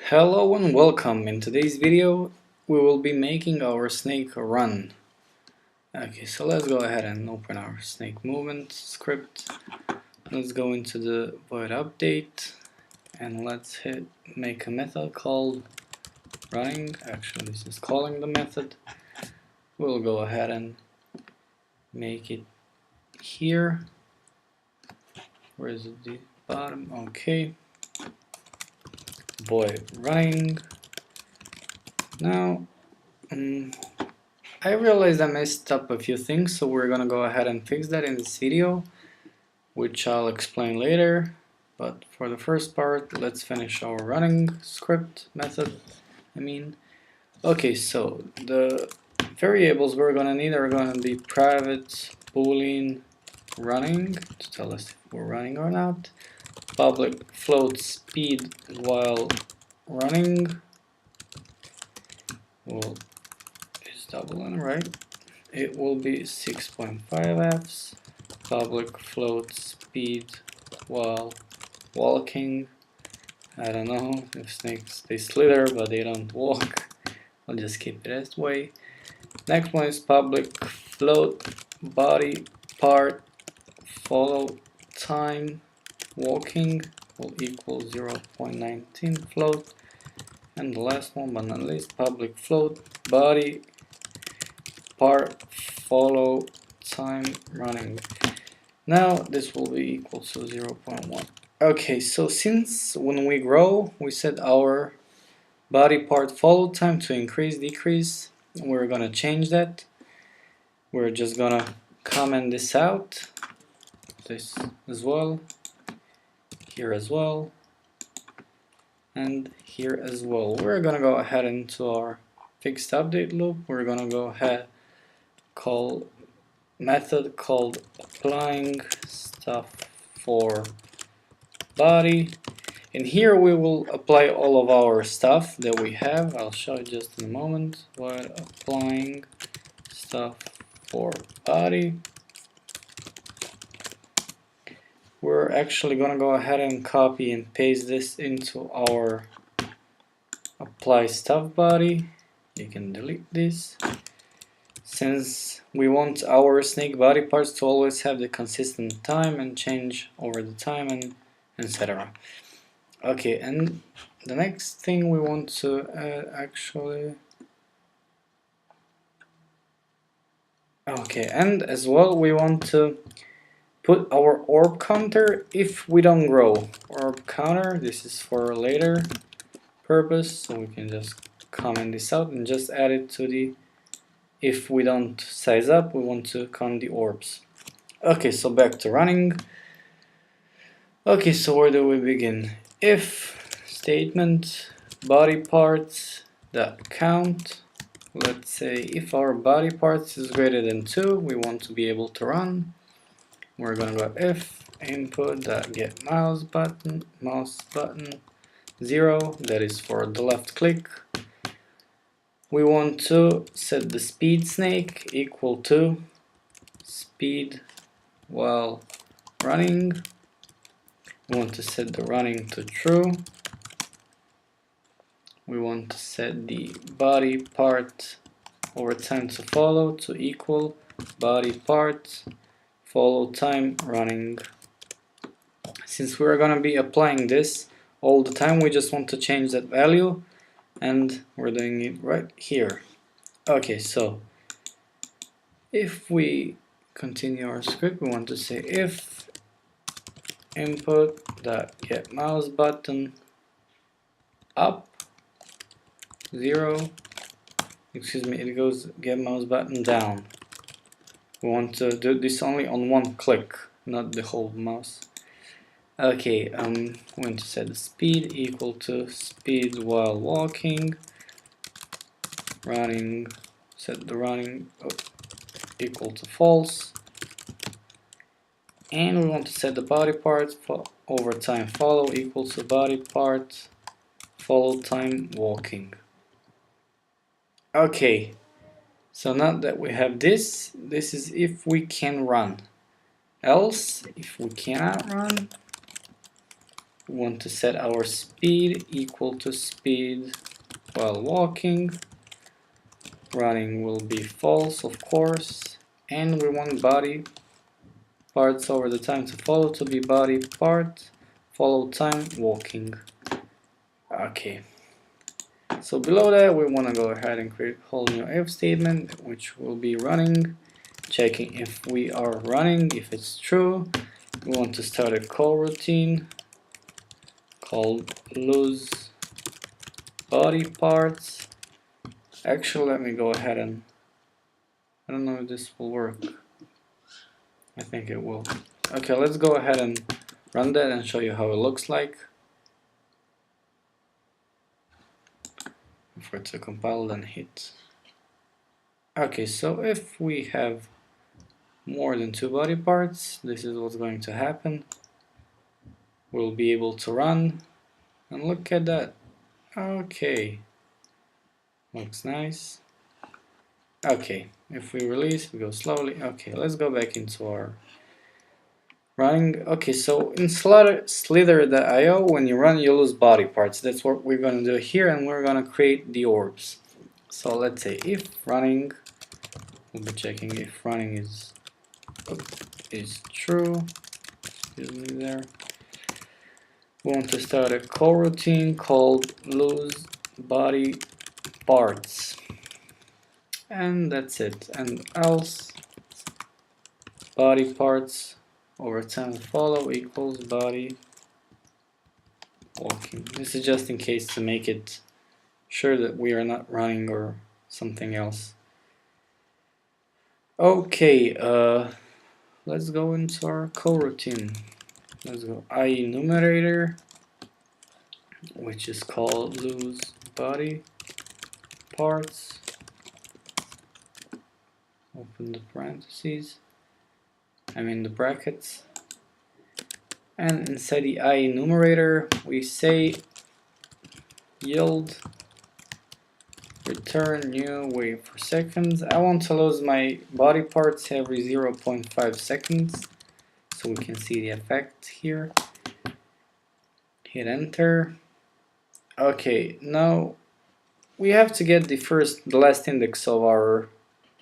Hello and welcome. In today's video we will be making our snake run. Okay, so let's go ahead and open our snake movement script. Let's go into the void update and let's hit make a method called running. Actually, this is calling the method. We'll go ahead and make it here. Where is it? The bottom. Okay. Void running. Now I realized I messed up a few things, so we're gonna go ahead and fix that in this video, which I'll explain later. But for the first part, let's finish our running script method. Okay, so the variables we're gonna need are gonna be private boolean running to tell us if we're running or not, public float speed while running. Well, it's double N, right? It will be 6.5 fs, public float speed while walking. I don't know if snakes, they slither but they don't walk. I'll just keep it that way. Next one is public float body part follow time walking will equal 0.19 float. And the last one but not least, public float body part follow time running. Now this will be equal to 0.1. Okay, so since when we grow we set our body part follow time to increase decrease, we're gonna change that. We're just gonna comment this out, this as well, here as well, and here as well. We're gonna go ahead into our fixed update loop. We're gonna go ahead call method called applying stuff for body, and here we will apply all of our stuff that we have. I'll show you just in a moment. While applying stuff for body, we're actually gonna go ahead and copy and paste this into our apply stuff body. You can delete this, since we want our snake body parts to always have the consistent time and change over the time and etc. Okay, and the next thing we want to add actually, okay, and as well we want to put our orb counter if we don't grow. Orb counter, this is for later purpose, so we can just comment this out and just add it to the, if we don't size up, we want to count the orbs. Okay, so back to running. Okay, so where do we begin? If statement body parts that count. Let's say if our body parts is greater than 2, we want to be able to run. We're gonna go if input that get mouse button 0, that is for the left click. We want to set the speed snake equal to speed while running. We want to set the running to true. We want to set the body part over time to follow to equal body part follow time running. Since we're going to be applying this all the time, we just want to change that value, and we're doing it right here. Okay, so if we continue our script, we want to say if input that get mouse button up 0, excuse me, it goes get mouse button down. We want to do this only on one click, not the whole mouse. Okay, we want to set the speed equal to speed while walking, running, set the running equal to false, and we want to set the body part for over time follow equal to body part follow time walking. Okay, so now that we have this, this is if we can run. Else, if we cannot run, we want to set our speed equal to speed while walking. Running will be false, of course, and we want body parts over the time to follow to be body part follow time walking. Okay, so below that we want to go ahead and create a whole new if statement, which will be running, checking if we are running. If it's true, we want to start a coroutine called lose body parts. Actually, let me go ahead and, I don't know if this will work. I think it will. Okay, let's go ahead and run that and show you how it looks like. For it to compile, then hit. Okay, so if we have more than 2 body parts, this is what's going to happen. We'll be able to run, and look at that. Okay, looks nice. Okay, if we release, we go slowly. Okay, let's go back into our running. Okay, so in Slither.io, when you run, you lose body parts. That's what we're going to do here, and we're going to create the orbs. So let's say if running, we'll be checking if running is true. Excuse me there. We want to start a coroutine called lose body parts. And that's it. And else body parts over time follow equals body walking. This is just in case to make it sure that we are not running or something else. Okay, let's go into our coroutine. Let's go IE numerator, which is called lose body parts. Open the parentheses, I mean the brackets, and inside the IE numerator we say yield return new wait for seconds. I want to lose my body parts every 0.5 seconds so we can see the effect here. Hit enter. Okay, now we have to get the last index of our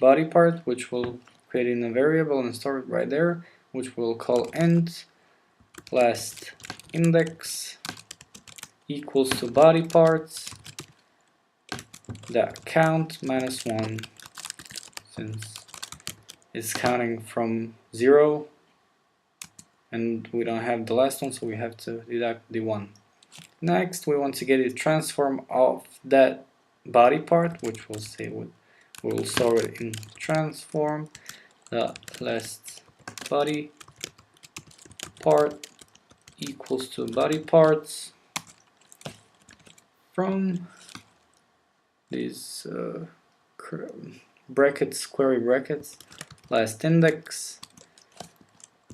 body part, which we'll create in a variable and store it right there, which we'll call int last index equals to body parts that count -1, since it's counting from 0 and we don't have the last one, so we have to deduct the 1. Next, we want to get a transform of that body part, which we'll say we'll store it in transform the last body part equals to body parts from these brackets, query brackets, last index,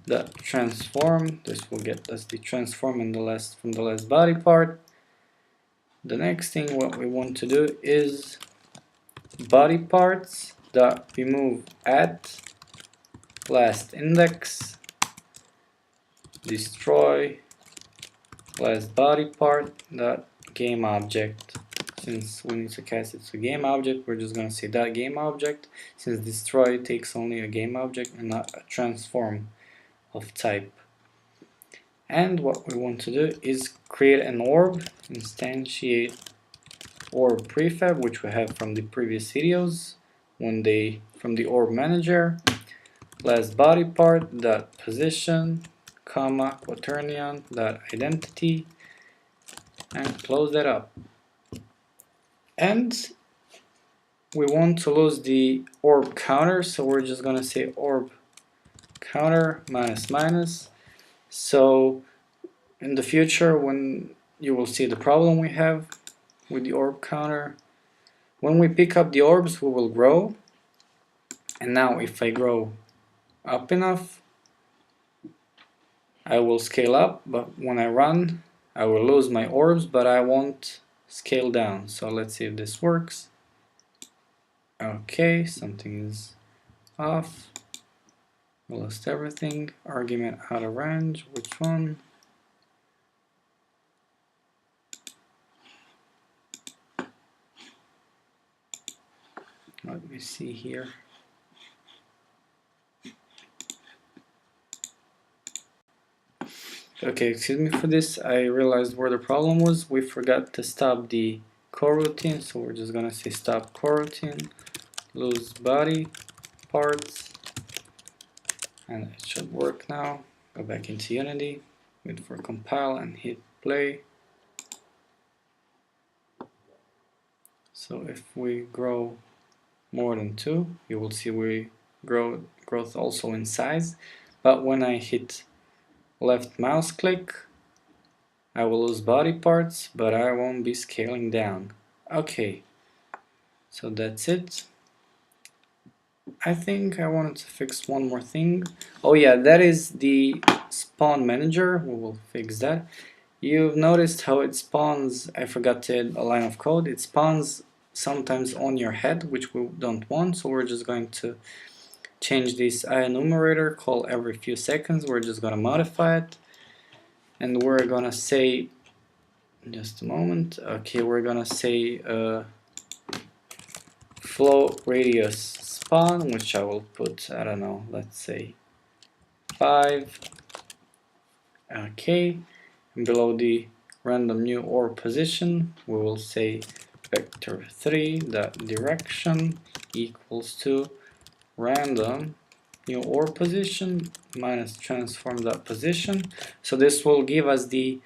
the transform. This will get us the transform in the last from the last body part. The next thing what we want to do is body parts dot remove at last index destroy last body part dot game object. Since we need to cast it to game object, we're just gonna say that game object, since destroy takes only a game object and not a transform of type. And what we want to do is create an orb, instantiate orb prefab, which we have from the previous videos from the orb manager, last body part dot position comma quaternion dot identity, and close that up. And we want to lose the orb counter, so we're just gonna say orb counter minus minus. So in the future, when you will see the problem we have with the orb counter, when we pick up the orbs, we will grow. And now if I grow up enough, I will scale up, but when I run, I will lose my orbs, but I won't scale down. So let's see if this works. Okay, something is off. We lost everything. Argument out of range. Which one? Let me see here. Okay, excuse me for this. I realized where the problem was. We forgot to stop the coroutine, so we're just gonna say stop coroutine, lose body parts, and it should work now. Go back into Unity, wait for compile and hit play. So if we grow more than 2, you will see we growth also in size. But when I hit left mouse click, I will lose body parts, but I won't be scaling down. Okay, so that's it. I think I wanted to fix one more thing. Oh yeah, that is the spawn manager. We will fix that. You've noticed how it spawns, I forgot to add a line of code, it spawns sometimes on your head, which we don't want, so we're just going to change this enumerator, call every few seconds, we're just going to modify it, and we're going to say, just a moment, okay, we're going to say flow radius spawn, which I will put, I don't know, let's say 5, okay. And below the random new orb position, we will say vector3 dot direction equals to random new orb position minus transform dot position. So this will give us the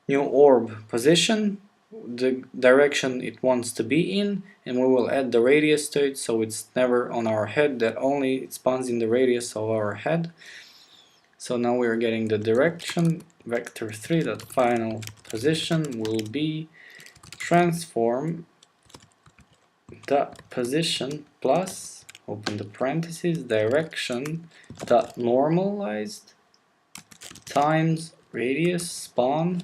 new orb position, the direction it wants to be in, and we will add the radius to it, so it's never on our head, that only it spawns in the radius of our head. So now we are getting the direction, vector3 dot final position will be transform dot position plus, open the parentheses, direction dot normalized times radius spawn,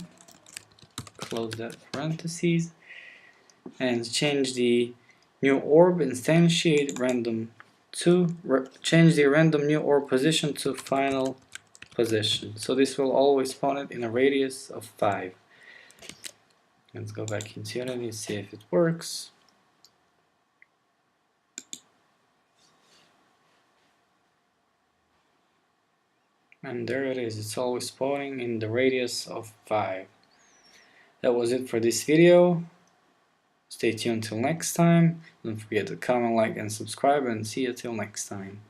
close that parentheses, and change the new orb, instantiate random to change the random new orb position to final position. So this will always spawn it in a radius of 5. Let's go back into Unity and see if it works. And there it is, it's always spawning in the radius of 5. That was it for this video. Stay tuned till next time. Don't forget to comment, like, and subscribe, and see you till next time.